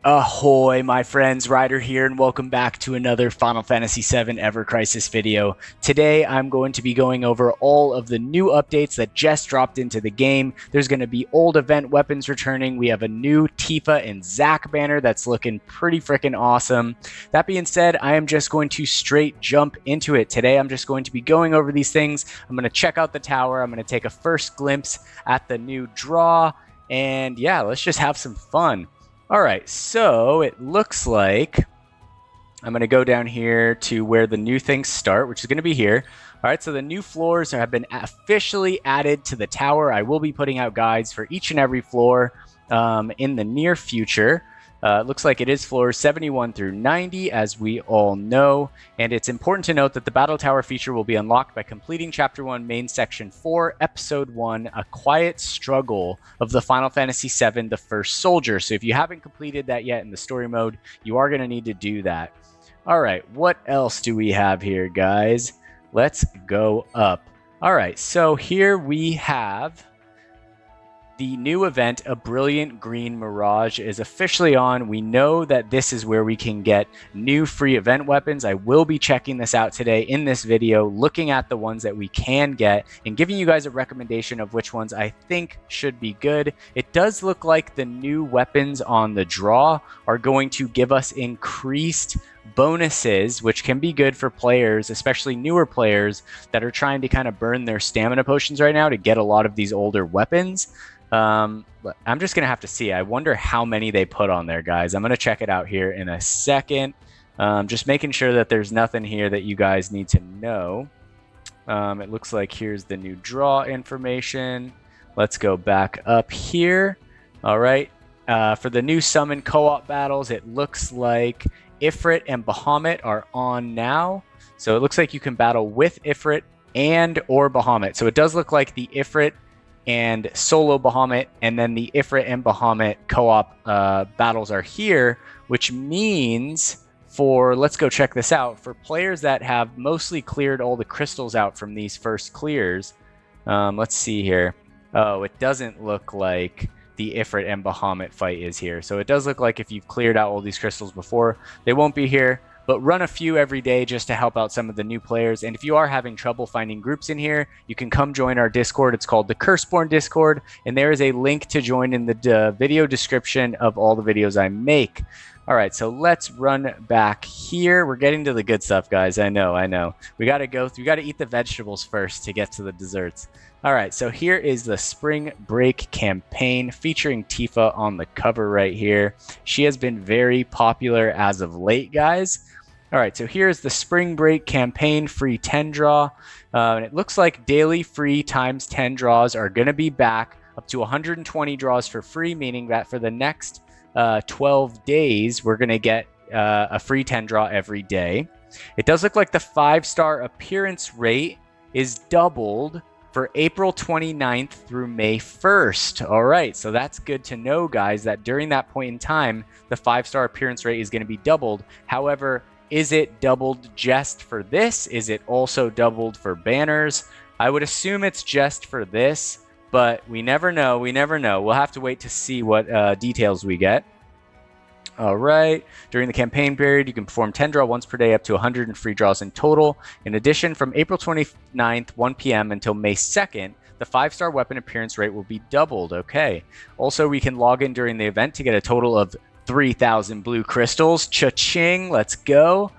Ahoy, my friends, Ryder here, and welcome back to another Final Fantasy VII Ever Crisis video. Today, I'm going to be going over all of the new updates that just dropped into the game. There's going to be old event weapons returning. We have a new Tifa and Zack banner that's looking pretty freaking awesome. That being said, I am just going to straight jump into it. Today, I'm just going to be going over these things. I'm going to check out the tower. I'm going to take a first glimpse at the new draw, and yeah, let's just have some fun. All right, so it looks like I'm going to go down here to where the new things start, which is going to be here. All right, so the new floors have been officially added to the tower. I will be putting out guides for each and every floor in the near future. It looks like it is floors 71 through 90, as we all know. And it's important to note that the Battle Tower feature will be unlocked by completing Chapter 1, Main Section 4, Episode 1, A Quiet Struggle of the Final Fantasy VII, The First Soldier. So if you haven't completed that yet in the story mode, you are going to need to do that. All right, what else do we have here, guys? Let's go up. All right, so here we have the new event, A Brilliant Green Mirage, is officially on. We know that this is where we can get new free event weapons. I will be checking this out today in this video, looking at the ones that we can get and giving you guys a recommendation of which ones I think should be good. It does look like the new weapons on the draw are going to give us increased bonuses, which can be good for players, especially newer players that are trying to kind of burn their stamina potions right now to get a lot of these older weapons. I'm just gonna have to see. I wonder how many they put on there, guys. I'm gonna check it out here in a second. Just making sure that there's nothing here that you guys need to know. It looks like here's the new draw information. Let's go back up here. All right, for the new summon co-op battles, it looks like Ifrit and Bahamut are on now. So it looks like you can battle with Ifrit and or Bahamut. So it does look like the Ifrit and solo Bahamut, and then the Ifrit and Bahamut co-op battles are here, which means let's go check this out, for players that have mostly cleared all the crystals out from these first clears, let's see here. Oh, it doesn't look like the Ifrit and Bahamut fight is here. So it does look like if you've cleared out all these crystals before, they won't be here. But run a few every day just to help out some of the new players. And if you are having trouble finding groups in here, you can come join our Discord. It's called the Curseborn Discord, and there is a link to join in the video description of all the videos I make. All right, so let's run back here. We're getting to the good stuff, guys. I know. We got to eat the vegetables first to get to the desserts. All right, so here is the Spring Break campaign featuring Tifa on the cover right here. She has been very popular as of late, guys. All right, so here's the Spring Break campaign free 10 draw. And it looks like daily free times 10 draws are going to be back up to 120 draws for free, meaning that for the next 12 days, we're going to get a free 10 draw every day. It does look like the 5-star appearance rate is doubled for April 29th through May 1st. All right, so that's good to know, guys, that during that point in time, the 5-star appearance rate is going to be doubled. However, is it doubled just for this? Is it also doubled for banners? I would assume it's just for this, but we never know. We'll have to wait to see what details we get. All right. During the campaign period, you can perform 10 draw once per day, up to 100 free draws in total. In addition, from April 29th, 1 p.m. until May 2nd, the 5-star weapon appearance rate will be doubled. Okay. Also, we can log in during the event to get a total of 3,000 blue crystals. Cha-ching. Let's go.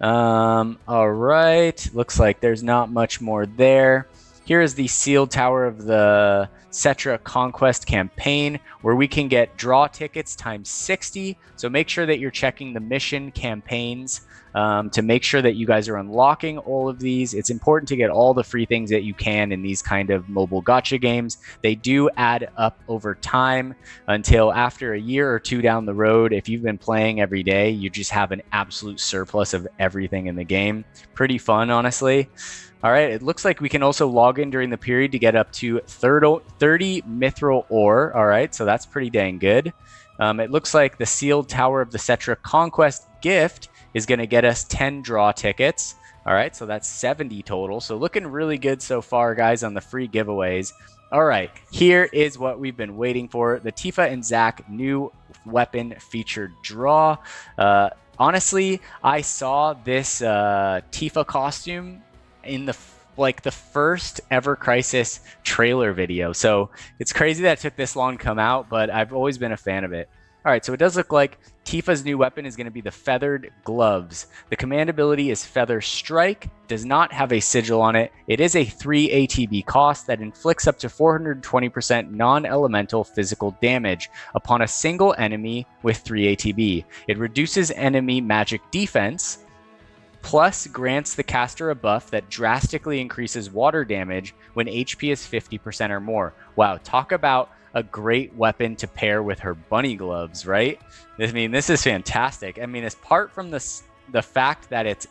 All right. Looks like there's not much more there. Here is the sealed tower of the Cetra Conquest campaign, where we can get draw tickets times 60. So make sure that you're checking the mission campaigns to make sure that you guys are unlocking all of these. It's important to get all the free things that you can in these kind of mobile gacha games. They do add up over time until after a year or two down the road. If you've been playing every day, you just have an absolute surplus of everything in the game. Pretty fun, honestly. All right, it looks like we can also log in during the period to get up to 30 mithril ore. All right, so that's pretty dang good. It looks like the Sealed Tower of the Cetra Conquest gift is going to get us 10 draw tickets. All right, so that's 70 total. So looking really good so far, guys, on the free giveaways. All right, here is what we've been waiting for. The Tifa and Zack new weapon featured draw. Honestly, I saw this Tifa costume in the first Ever Crisis trailer video. So it's crazy that it took this long to come out, but I've always been a fan of it. All right, so it does look like Tifa's new weapon is going to be the Feathered Gloves. The command ability is Feather Strike, does not have a sigil on it. It is a 3 ATB cost that inflicts up to 420% non-elemental physical damage upon a single enemy with 3 ATB. It reduces enemy magic defense, plus grants the caster a buff that drastically increases water damage when HP is 50% or more. Wow, talk about a great weapon to pair with her bunny gloves, right? I mean, this is fantastic. I mean, apart from the fact that it's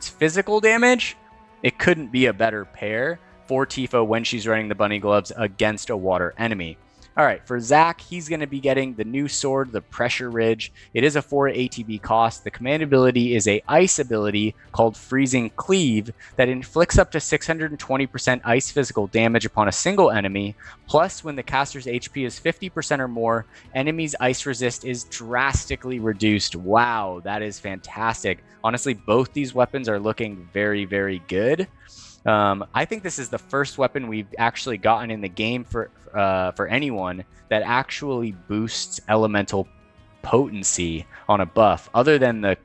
physical damage, it couldn't be a better pair for Tifa when she's running the bunny gloves against a water enemy. All right, for Zack, he's going to be getting the new sword, the Pressure Ridge. It is a 4 ATB cost. The command ability is a ice ability called Freezing Cleave that inflicts up to 620% ice physical damage upon a single enemy. Plus, when the caster's HP is 50% or more, enemies' ice resist is drastically reduced. Wow, that is fantastic. Honestly, both these weapons are looking very, very good. I think this is the first weapon we've actually gotten in the game for anyone that actually boosts elemental potency on a buff, other than the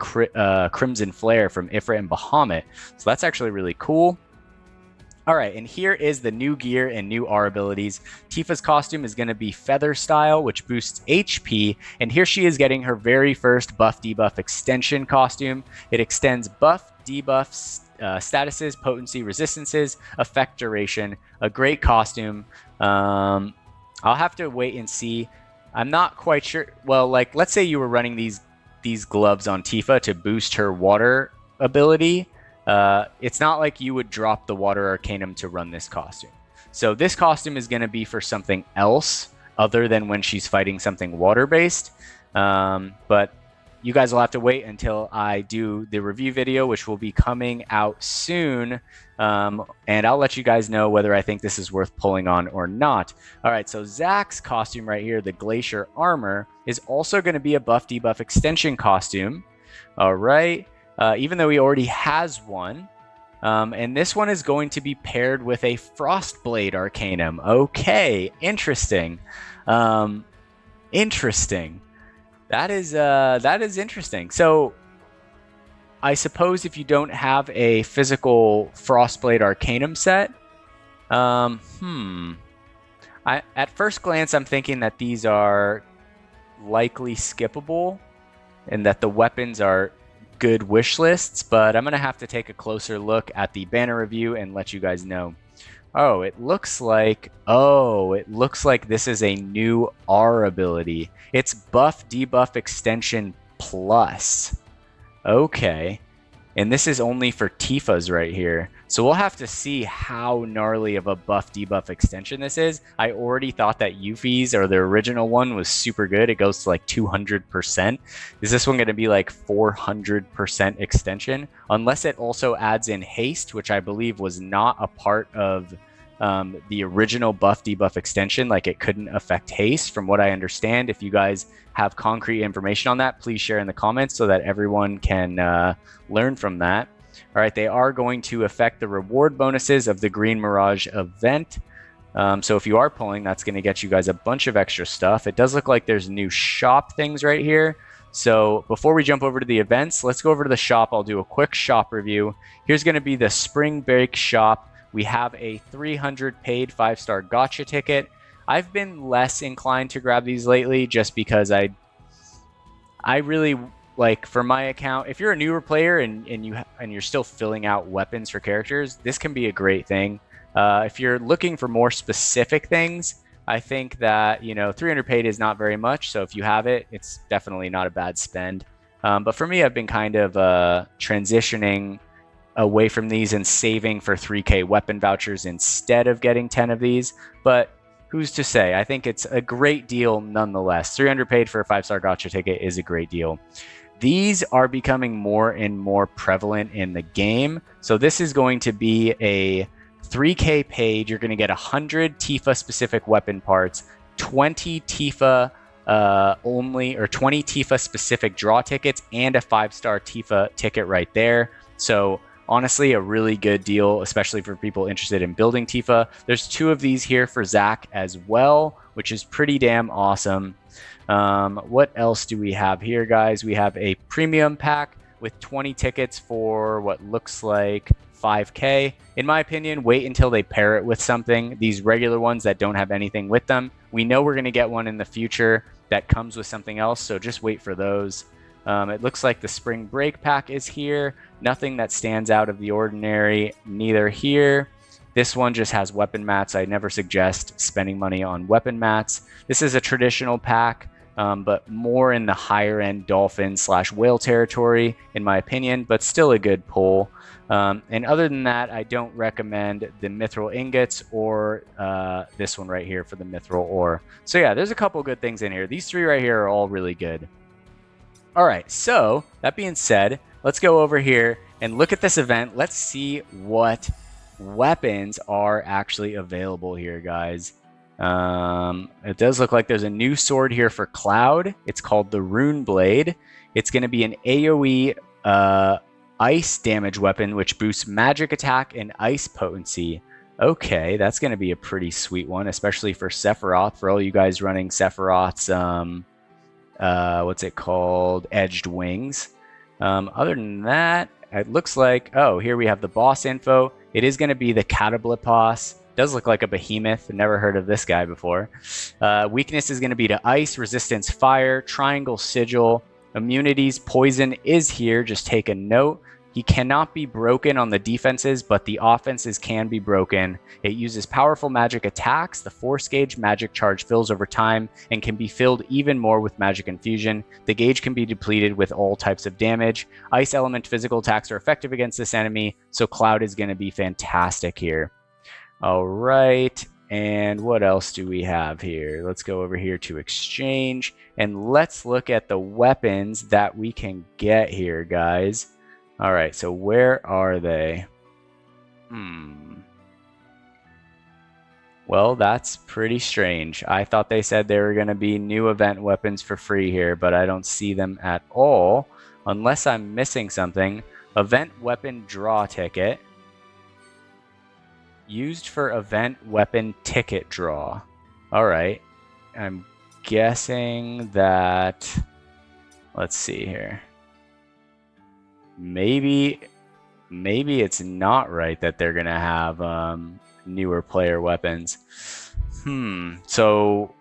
Crimson Flare from Ifrit and Bahamut. So that's actually really cool. All right, and here is the new gear and new R abilities. Tifa's costume is going to be Feather Style, which boosts HP, and here she is getting her very first buff debuff extension costume. It extends buff, debuffs, statuses, potency, resistances, effect duration. A great costume. I'll have to wait and see. I'm not quite sure. Well, like, let's say you were running these gloves on Tifa to boost her water ability. It's not like you would drop the Water Arcanum to run this costume. So this costume is going to be for something else other than when she's fighting something water-based. But you guys will have to wait until I do the review video, which will be coming out soon. And I'll let you guys know whether I think this is worth pulling on or not. All right, so Zack's costume right here, the Glacier Armor, is also going to be a buff debuff extension costume. All right, even though he already has one. And this one is going to be paired with a Frostblade Arcanum. Okay, interesting. Interesting. That is interesting. So I suppose if you don't have a physical Frostblade Arcanum set, at first glance I'm thinking that these are likely skippable and that the weapons are good wish lists, but I'm gonna have to take a closer look at the banner review and let you guys know. Oh, it looks like this is a new R ability. It's buff debuff extension plus. Okay. And this is only for Tifa's right here. So we'll have to see how gnarly of a buff debuff extension this is. I already thought that Yuffie's, or the original one, was super good. It goes to like 200%. Is this one going to be like 400% extension? Unless it also adds in haste, which I believe was not a part of the original buff debuff extension. Like, it couldn't affect haste from what I understand. If you guys have concrete information on that, please share in the comments so that everyone can learn from that. All right, they are going to affect the reward bonuses of the Green Mirage Event. So if you are pulling, that's going to get you guys a bunch of extra stuff. It does look like there's new shop things right here. So before we jump over to the events, let's go over to the shop. I'll do a quick shop review. Here's going to be the Spring Break shop. We have a 300 paid 5-star gotcha ticket. I've been less inclined to grab these lately just because I really, like, for my account, if you're a newer player and you're still filling out weapons for characters, this can be a great thing. If you're looking for more specific things, I think that, 300 paid is not very much. So if you have it, it's definitely not a bad spend. But for me, I've been kind of transitioning away from these and saving for 3K weapon vouchers instead of getting 10 of these. But who's to say? I think it's a great deal nonetheless. 300 paid for a 5-star gacha ticket is a great deal. These are becoming more and more prevalent in the game. So this is going to be a 3K paid. You're going to get 100 Tifa specific weapon parts, 20 Tifa only, or 20 Tifa specific draw tickets, and a 5-star Tifa ticket right there. So honestly, a really good deal, especially for people interested in building Tifa. There's 2 of these here for Zack as well, which is pretty damn awesome. What else do we have here, guys? We have a premium pack with 20 tickets for what looks like 5K. In my opinion, wait until they pair it with something. These regular ones that don't have anything with them, we know we're going to get one in the future that comes with something else, so just wait for those. It looks like the spring break pack is here. Nothing that stands out of the ordinary, neither here. This one just has weapon mats. I never suggest spending money on weapon mats. This is a traditional pack, but more in the higher end dolphin / whale territory, in my opinion, but still a good pull. And other than that, I don't recommend the mithril ingots or this one right here for the mithril ore. So yeah, there's a couple good things in here. These 3 right here are all really good. All right, so that being said, let's go over here and look at this event. Let's see what weapons are actually available here, guys. It does look like there's a new sword here for Cloud. It's called the Rune Blade. It's going to be an AoE ice damage weapon, which boosts magic attack and ice potency. Okay, that's going to be a pretty sweet one, especially for Sephiroth, for all you guys running Sephiroth's, what's it called? Edged wings. Other than that, it looks like, oh, here we have the boss info. It is going to be the Catablipos. Does look like a behemoth. Never heard of this guy before. Weakness is going to be to ice, resistance fire, triangle sigil, immunities, poison is here. Just take a note. He cannot be broken on the defenses, but the offenses can be broken. It uses powerful magic attacks. The force gauge magic charge fills over time and can be filled even more with magic infusion. The gauge can be depleted with all types of damage. Ice element physical attacks are effective against this enemy, so Cloud is going to be fantastic here. All right, and what else do we have here? Let's go over here to exchange, and let's look at the weapons that we can get here, guys. All right, so where are they? Well, that's pretty strange. I thought they said they were going to be new event weapons for free here, but I don't see them at all, unless I'm missing something. Event weapon draw ticket. Used for event weapon ticket draw. All right, I'm guessing that, let's see here. Maybe it's not right that they're gonna have newer player weapons. So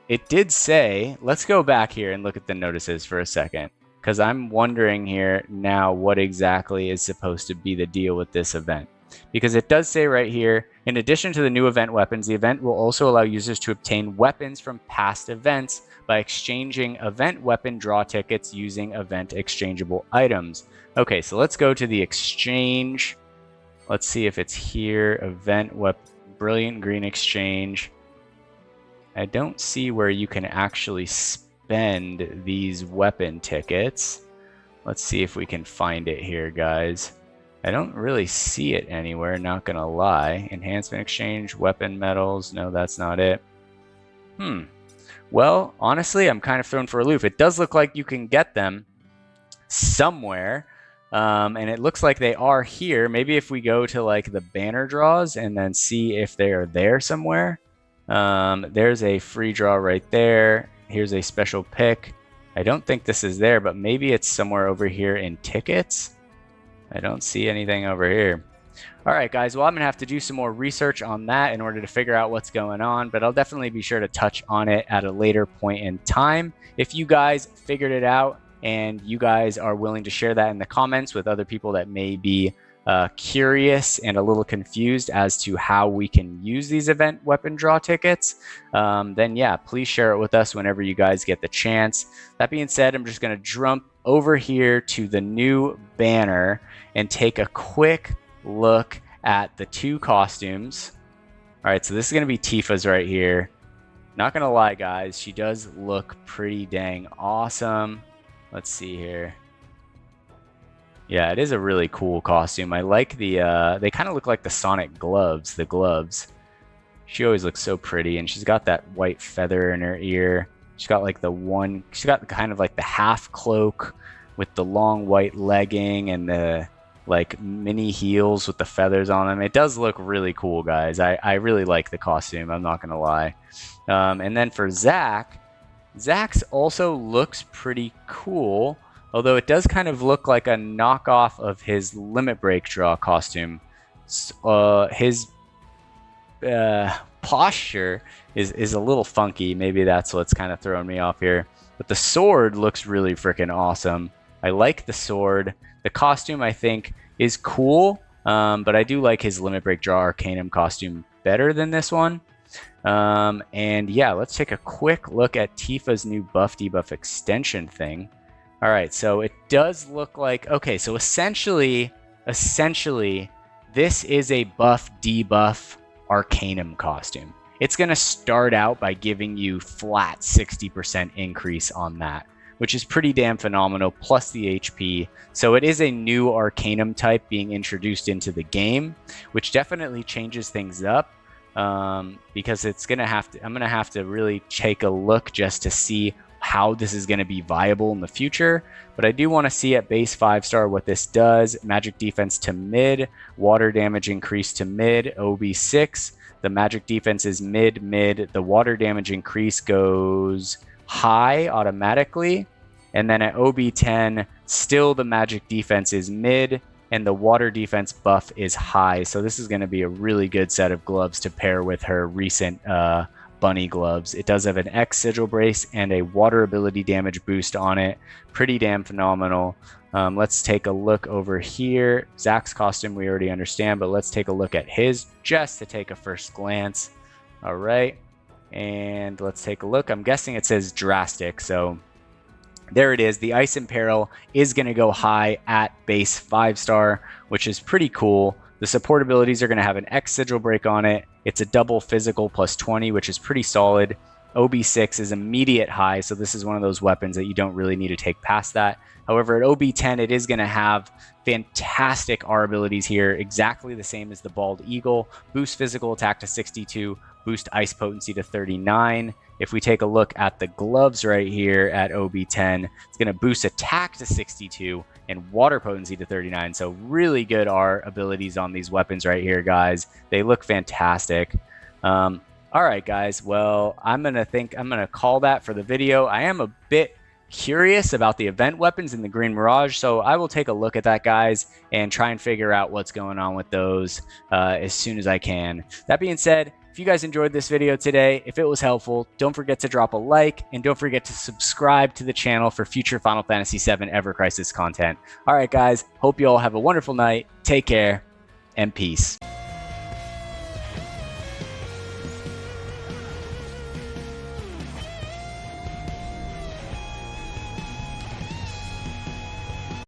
it did say, let's go back here and look at the notices for a second, because I'm wondering here now what exactly is supposed to be the deal with this event. Because it does say right here, in addition to the new event weapons, the event will also allow users to obtain weapons from past events by exchanging event weapon draw tickets using event exchangeable items. Okay, so let's go to the exchange. Let's see if it's here. Event weapon, brilliant green exchange. I don't see where you can actually spend these weapon tickets. Let's see if we can find it here, guys. I don't really see it anywhere, not gonna lie. Enhancement exchange, weapon medals. No, that's not it. Well, honestly, I'm kind of thrown for a loop. It does look like you can get them somewhere. And it looks like they are here. Maybe if we go to like the banner draws and then see if they are there somewhere. There's a free draw right there. Here's a special pick. I don't think this is there, but maybe it's somewhere over here in tickets. I don't see anything over here. All right, guys. Well, I'm going to have to do some more research on that in order to figure out what's going on, but I'll definitely be sure to touch on it at a later point in time. If you guys figured it out and you guys are willing to share that in the comments with other people that may be curious and a little confused as to how we can use these event weapon draw tickets, then yeah, please share it with us whenever you guys get the chance. That being said, I'm just going to jump over here to the new banner and take a quick look at the 2 costumes. All right, so this is going to be Tifa's right here. Not going to lie, guys, she does look pretty dang awesome. Let's see here. Yeah, it is a really cool costume. I like the, they kind of look like the Sonic gloves, the gloves. She always looks so pretty, and she's got that white feather in her ear. She's got like she's got kind of like the half cloak with the long white legging and the like mini heels with the feathers on them. It does look really cool, guys. I really like the costume, I'm not gonna lie. And then for Zack, Zack's also looks pretty cool, although it does kind of look like a knockoff of his Limit Break Draw costume. His posture is a little funky. Maybe that's what's kind of throwing me off here. But the sword looks really freaking awesome. I like the sword. The costume, I think, is cool, but I do like his Limit Break Draw Arcanum costume better than this one. And yeah, let's take a quick look at Tifa's new buff debuff extension thing. All right, so it does look like, okay, so essentially, this is a buff debuff Arcanum costume. It's going to start out by giving you flat 60% increase on that, which is pretty damn phenomenal, plus the HP. So it is a new Arcanum type being introduced into the game, which definitely changes things up, because it's gonna have to, I'm gonna have to really take a look just to see how this is going to be viable in the future. But I do want to see at base 5-star what this does. Magic defense to mid, water damage increase to mid, OB6. The magic defense is mid. The water damage increase goes high automatically. And then at OB10, still the magic defense is mid and the water defense buff is high. So this is going to be a really good set of gloves to pair with her recent bunny gloves. It does have an X sigil brace and a water ability damage boost on it. Pretty damn phenomenal. Let's take a look over here. Zack's costume we already understand, but let's take a look at his just to take a first glance. All right, and let's take a look. I'm guessing it says drastic, so there it is. The Ice Imperil is going to go high at base 5-star, which is pretty cool. The support abilities are going to have an X sigil break on it. It's a double physical plus 20, which is pretty solid. OB6 is immediate high, so this is one of those weapons that you don't really need to take past that. However, at OB10, it is going to have fantastic R abilities here, exactly the same as the Bald Eagle. Boost physical attack to 62, boost ice potency to 39. If we take a look at the gloves right here at OB10, it's going to boost attack to 62 and water potency to 39. So really good R abilities on these weapons right here, guys. They look fantastic. All right, guys. Well, I'm going to call that for the video. I am a bit curious about the event weapons in the Green Mirage, so I will take a look at that, guys, and try and figure out what's going on with those as soon as I can. That being said, if you guys enjoyed this video today, if it was helpful, don't forget to drop a like, and don't forget to subscribe to the channel for future Final Fantasy VII Ever Crisis content. All right, guys, hope you all have a wonderful night. Take care, and peace.